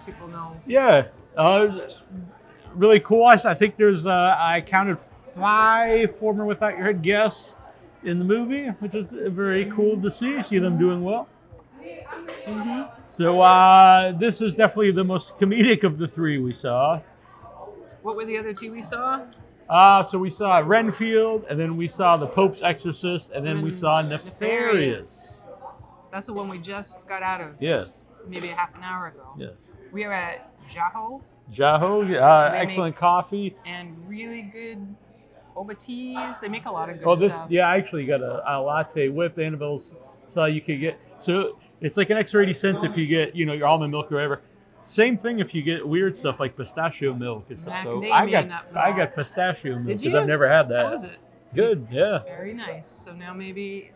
most people know. Yeah, really cool. I think there's I counted 5 former Without Your Head guests in the movie, which is very cool to see them doing well. Mm-hmm. So this is definitely the most comedic of the 3 we saw. What were the other 2 we saw? So we saw Renfield, and then we saw The Pope's Exorcist, and then we saw Nefarious. That's the one we just got out of. Yeah. Just maybe a half an hour ago. Yes. We are at Jaho. Excellent coffee. And really good boba teas. They make a lot of good stuff. Yeah, I actually got a latte with Annabelle's, so you could get, so it's like an extra 80 cents if you get, your almond milk or whatever. Same thing if you get weird stuff like pistachio milk and stuff. So I got pistachio milk because I've never had that. How was it? Good, yeah. Very nice. So now maybe,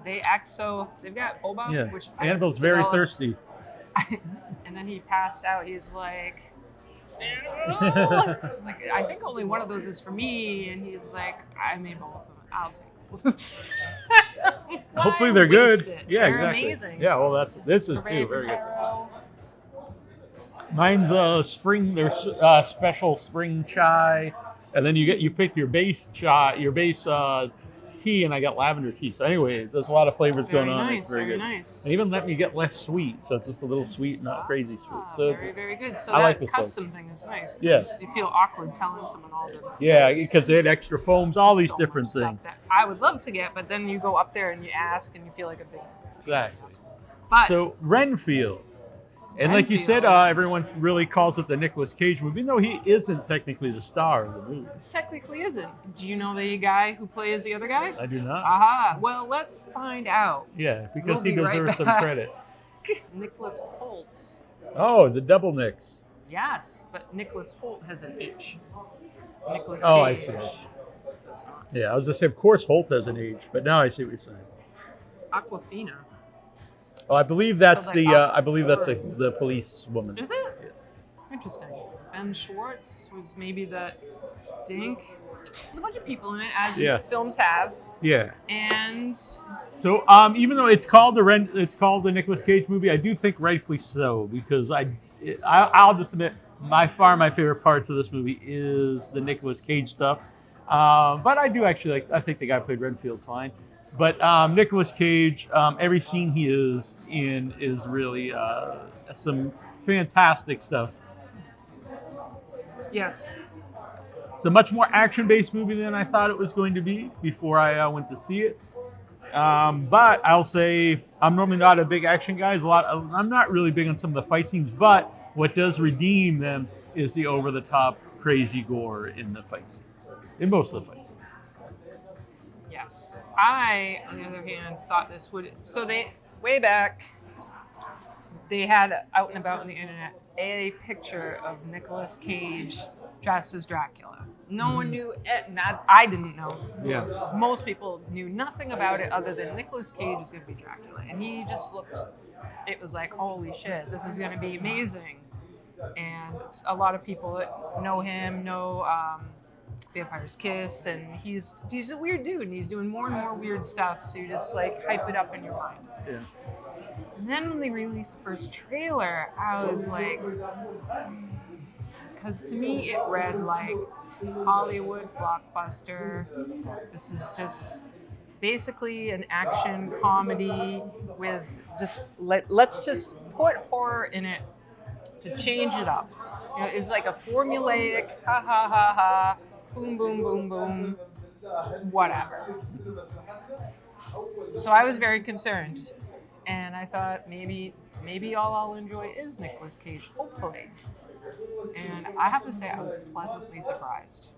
they act so, they've got boba, yeah. which Annabelle's very thirsty. And then he passed out. He's like, like, I think only one of those is for me. And he's like, I made both of them. I'll take both of them. Hopefully they're good. Yeah, they're exactly. Amazing. Yeah, well, this is too very good. Mine's spring. There's special spring chai, and then you pick your base chai, your base tea, and I got lavender tea. So anyway, there's a lot of flavors going on. It's very good. Nice. And even let me get less sweet, so it's just a little sweet, not crazy sweet. So very, very good. So I like that custom thing is nice. Yes. You feel awkward telling someone all the. Yeah, because they had extra foams, all these different things. That I would love to get, but then you go up there and you ask, and you feel like a big. Exactly. But so Renfield. And like you said, everyone really calls it the Nicolas Cage movie, even though he isn't technically the star of the movie. Technically isn't. Do you know the guy who plays the other guy? I do not. Aha. Well, let's find out. Yeah, because he deserves some credit. Nicholas Hoult. Oh, the double Nicks. Yes, but Nicholas Hoult has an H. Nicolas Cage. Oh, I see. Yeah, I was just saying, of course Holt has an H, but now I see what you're saying. Aquafina. Oh, I believe that's the police woman. Is it? Yes. Interesting. Ben Schwartz was maybe the Dink. There's a bunch of people in it, as films have. Yeah. And so, even though it's called the Nicolas Cage movie, I do think rightfully so, because I'll just admit my favorite parts of this movie is the Nicolas Cage stuff. But I do actually I think the guy who played Renfield's fine. But Nicolas Cage, every scene he is in is really some fantastic stuff. Yes. It's a much more action-based movie than I thought it was going to be before I went to see it. But I'll say I'm normally not a big action guy. I'm not really big on some of the fight scenes, but what does redeem them is the over-the-top crazy gore in the fight scenes, in most of the fights. Yes. I, on the other hand, thought this would... So way back, they had out and about on the internet a picture of Nicolas Cage dressed as Dracula. No one knew it. I didn't know. Yeah. Most people knew nothing about it other than Nicolas Cage is going to be Dracula. And he just looked... It was like, holy shit, this is going to be amazing. And a lot of people know him, know... Vampire's Kiss, and he's a weird dude, and he's doing more and more weird stuff, so you just like hype it up in your mind. Yeah. And then when they released the first trailer, I was like, because to me it read like Hollywood blockbuster. This is just basically an action comedy with just let's just put horror in it to change it up. It's like a formulaic ha ha ha ha. Boom, boom, boom, boom, whatever. So I was very concerned, and I thought maybe all I'll enjoy is Nicolas Cage, hopefully. And I have to say I was pleasantly surprised.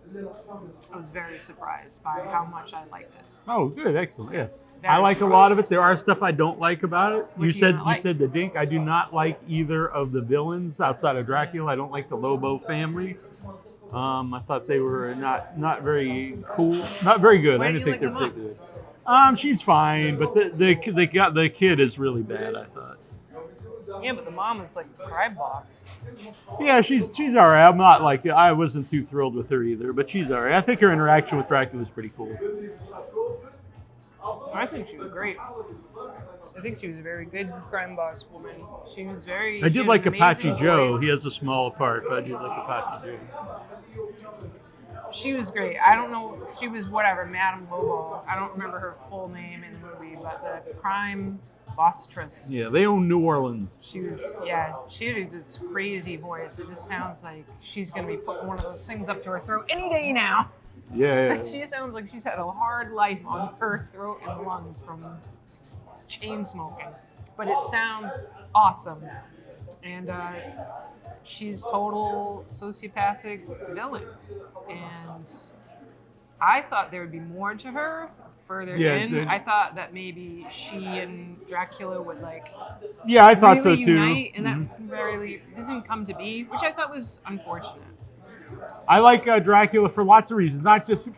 I was very surprised by how much I liked it. Oh, good, excellent. Yes, I like a lot of it. There are stuff I don't like about it. You said the Dink. I do not like either of the villains outside of Dracula. I don't like the Lobo family. I thought they were not very cool, not very good. I didn't think they're particularly good. She's fine, but the kid is really bad, I thought. Yeah, but the mom is like the crime boss. Yeah, she's all right. I wasn't too thrilled with her either, but she's all right. I think her interaction with Dracula was pretty cool. I think she was great. I think she was a very good crime boss woman. She was very. I she did had like an Apache amazing Joe. voice. He has a small part, but I did like Apache Joe. She was great. I don't know. She was whatever, Madame Lobo. I don't remember her full name in the movie, but the crime bosstress. Yeah, they own New Orleans. She was, yeah, she had this crazy voice. It just sounds like she's going to be putting one of those things up to her throat any day now. Yeah. She sounds like she's had a hard life on her throat and lungs from chain smoking. But it sounds awesome. And she's total sociopathic villain. And I thought there would be more to her further in. I thought that maybe she and Dracula would Yeah, I thought really so too. unite, and that rarely didn't come to be, which I thought was unfortunate. I like Dracula for lots of reasons. Not just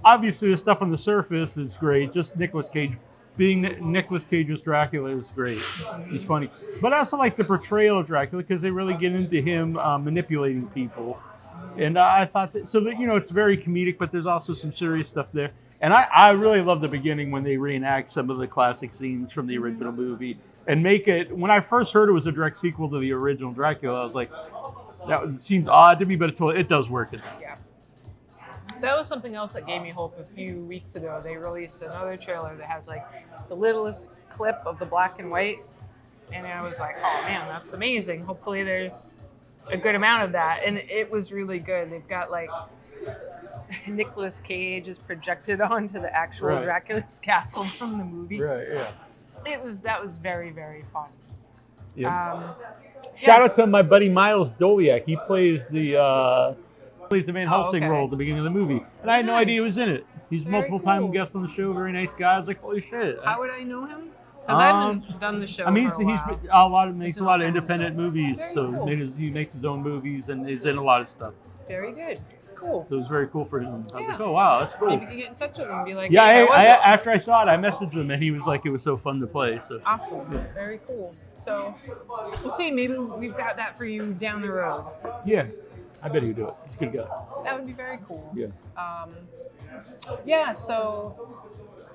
obviously the stuff on the surface is great. Just Nicolas Cage being Nicolas Cage's Dracula is great. He's funny, but I also like the portrayal of Dracula because they really get into him manipulating people. And I thought that it's very comedic, but there's also some serious stuff there. And I really love the beginning when they reenact some of the classic scenes from the original movie and make it. When I first heard it was a direct sequel to the original Dracula, I was like, that seemed odd to me, but it does work. Yeah. That was something else that gave me hope a few weeks ago. They released another trailer that has the littlest clip of the black and white. And I was like, oh man, that's amazing. Hopefully there's a good amount of that. And it was really good. They've got Nicolas Cage is projected onto the actual Dracula's castle from the movie. Right, yeah. That was very, very fun. Yeah. Shout out to my buddy Miles Doliak. He plays the Van Helsing role at the beginning of the movie. And I had no idea he was in it. He's multiple time guest on the show, very nice guy. I was like, holy shit. How would I know him? Because I haven't done the show. I mean, for a while. makes a lot of independent movies. So he makes his own movies and is in a lot of stuff. Very good. Cool. So it was very cool for him. I was like, oh wow, that's cool. Maybe you can get in touch with him and be like, yeah, hey, after I saw it, I messaged him and he was like, it was so fun to play. So awesome. Yeah. Very cool. So we'll see. Maybe we've got that for you down the road. Yeah. I bet he'd do it. He's a good guy. That would be very cool. Yeah. So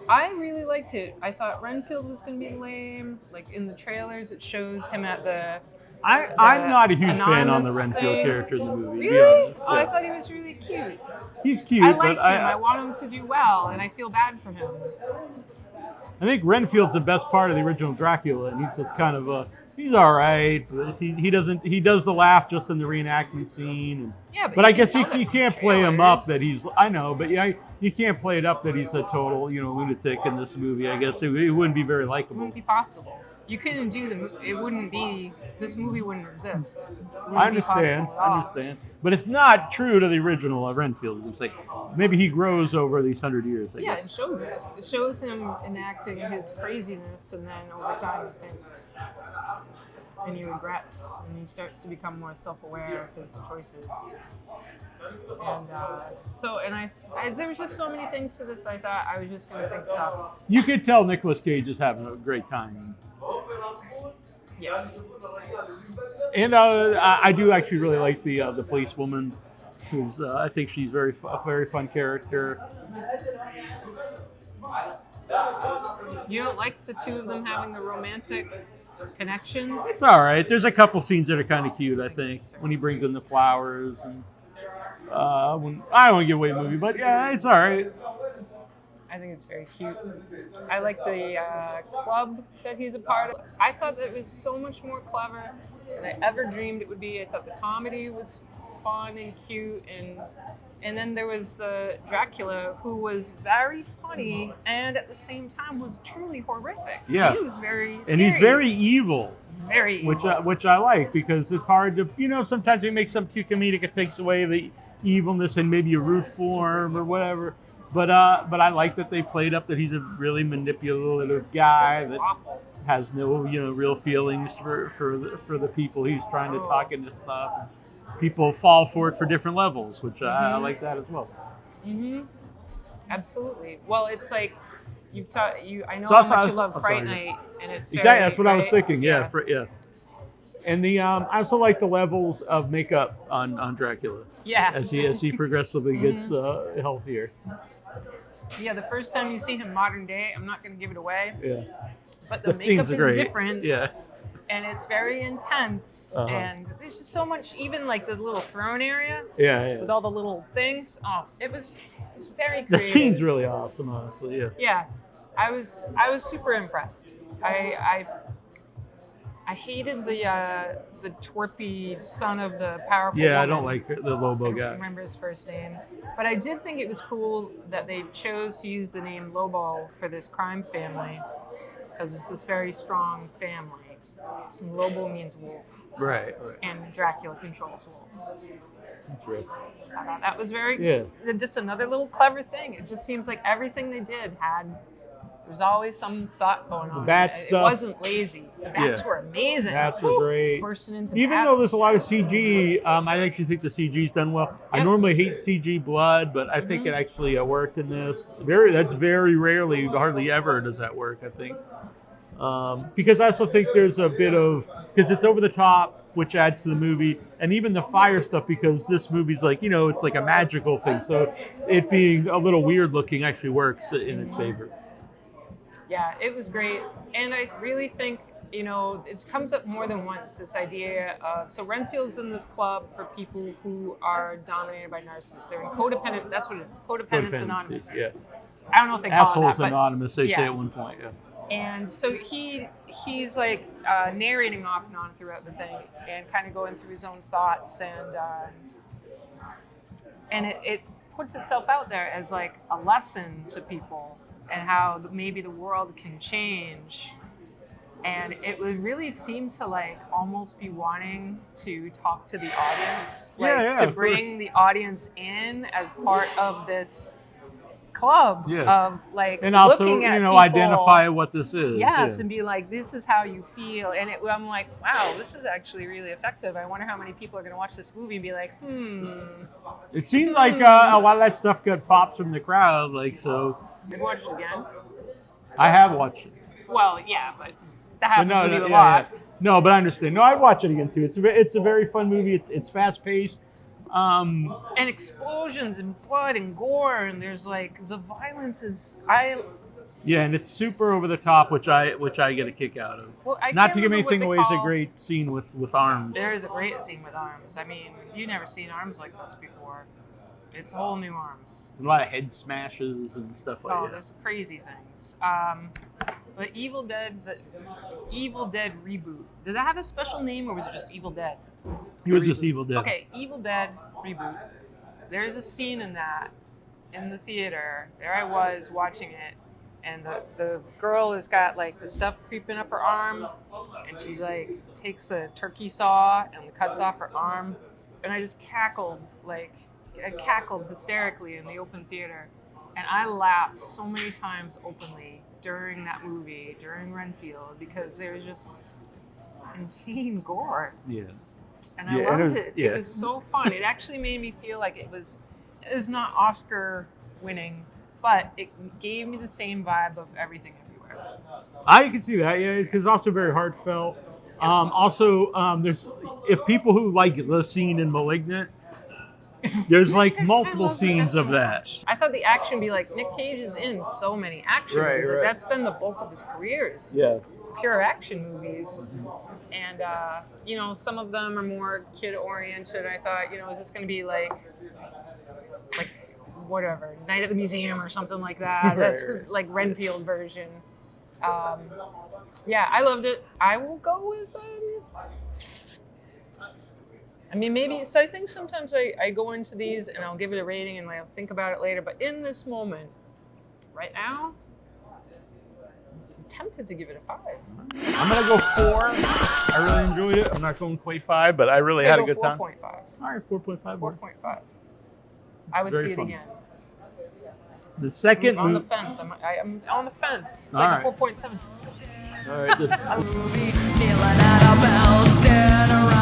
I really liked it. I thought Renfield was going to be lame. In the trailers, it shows him at the I'm not a huge fan on the Renfield character in the movie. Really? Oh, I thought he was really cute. He's cute. I like him. I want him to do well, and I feel bad for him. I think Renfield's the best part of the original Dracula, and he's just kind of he's all right. But he does the laugh just in the reenactment scene. But I guess you can't play him up that he's. I know, but you can't play it up that he's a total lunatic in this movie. I guess it wouldn't be very likable. It wouldn't be possible. You couldn't do it wouldn't be. This movie wouldn't exist. I understand. But it's not true to the original Renfield. It's like maybe he grows over these 100 years. I guess. It shows it. It shows him enacting his craziness, and then over time he thinks, and he regrets, and he starts to become more self-aware of his choices. And there was just so many things to this that I thought I was just going to think sucked. You could tell Nicolas Cage is having a great time. Yes. And I do actually really like the policewoman, who's I think she's a very fun character. You don't like the two of them having the romantic connection? It's all right. There's a couple scenes that are kind of cute, I think, when he brings in the flowers. And when I don't want to give away the movie, but yeah, it's all right. I think it's very cute. I like the club that he's a part of. I thought that it was so much more clever than I ever dreamed it would be. I thought the comedy was fun and cute, and then there was the Dracula, who was very funny and at the same time was truly horrific. Yeah, he was very scary. And he's very evil. Very evil. Which I like, because it's hard to sometimes we make some too comedic, it takes away the evilness and maybe a root for him or whatever. But I like that they played up that he's a really manipulative guy that has no real feelings for the people he's trying to talk into stuff. People fall for it for different levels, which I like that as well. Mm-hmm. Absolutely. Well, it's like you've taught you. I know how much you love Fright Night, and it's very, exactly that's what I was right? thinking. Yeah. And the I also like the levels of makeup on Dracula. Yeah. As he progressively gets healthier. Yeah, the first time you see him modern day, I'm not going to give it away, Yeah. but the scenes makeup are is great. different. Yeah. And it's very intense, and there's just so much, even like the little throne area Yeah. with all the little things. Oh, it was very The creative. scene's really awesome, honestly. Yeah. Yeah, I was super impressed. I hated the twerpy son of the powerful Yeah, I woman. don't like the Lobo I guy. don't remember his first name, but I did think it was cool that they chose to use the name Lobo for this crime family, because it's this very strong family. And Lobo means wolf, Right. and Dracula controls wolves. Interesting. I thought that was very just another little clever thing. It just seems like everything they did there's always some thought going on. It wasn't lazy. The bats were amazing. Bats were great. Bursting into Even bats. though there's a lot of CG, I actually think the CG's done well. I normally hate CG blood, but I think it actually worked in this. That's very rarely, hardly ever does that work, I think. Because I also think there's a bit of, because it's over the top, which adds to the movie, and even the fire stuff, because this movie's like, it's like a magical thing. So it being a little weird looking actually works in its favor. Yeah, it was great. And I really think, it comes up more than once, this idea of, so Renfield's in this club for people who are dominated by narcissists. They're in codependent, that's what it is, Codependence Anonymous. Yeah. I don't know if they call Assholes it that, Anonymous, they say at one point, yeah. And so he's like narrating off and on throughout the thing and kind of going through his own thoughts, and it puts itself out there as like a lesson to people and how maybe the world can change. And it would really seem to like almost be wanting to talk to the audience, like to bring the audience in as part of this club of like, and also looking at people, identify what this is. Yes, and be like, this is how you feel. And I'm like, wow, this is actually really effective. I wonder how many people are going to watch this movie and be like, It seemed like a lot of that stuff got pops from the crowd, like so. Have you watched it again? I have watched it. Well, yeah, but that happens with you a lot. Yeah. No, but I understand. No, I'd watch it again too. It's a very fun movie. It's fast paced. And explosions and blood and gore, and there's like the violence is and it's super over the top, which I get a kick out of. Well, not to give anything away, it's a great scene with arms. There is a great scene with arms. I mean, you've never seen arms like this before. It's whole new arms. A lot of head smashes and stuff like that. Oh, there's crazy things. But Evil Dead reboot. Did that have a special name, or was it just Evil Dead? It was just Evil Dead. Okay, Evil Dead reboot. There's a scene in that in the theater. There I was watching it, and the girl has got like the stuff creeping up her arm, and she's like takes the turkey saw and cuts off her arm, and I just cackled hysterically in the open theater, and I laughed so many times openly during that movie, during Renfield, because there was just insane gore. Yeah. And I loved it. It was so fun. It actually made me feel like it was not Oscar winning, but it gave me the same vibe of Everything Everywhere. I can see that, yeah, because it's also very heartfelt. There's, if people who like the scene in *Malignant*, there's like multiple scenes of that. I thought the action would be like, Nick Cage is in so many action movies. Like, that's been the bulk of his career. Pure action movies. And, some of them are more kid-oriented. I thought, is this going to be like whatever, Night at the Museum or something like that. That's like Renfield version. I loved it. I will go with so I think sometimes I go into these and I'll give it a rating and I'll think about it later. But in this moment, right now, I'm tempted to give it a 5. I'm going to go 4. I really enjoyed it. I'm not going quite 5, but I really had a good time. 4.5. All right, 4.5. 4.5. I would see it again. The second I'm on the fence. I'm on the fence. It's like a 4.7. All right. Neal and Annabelle stand around.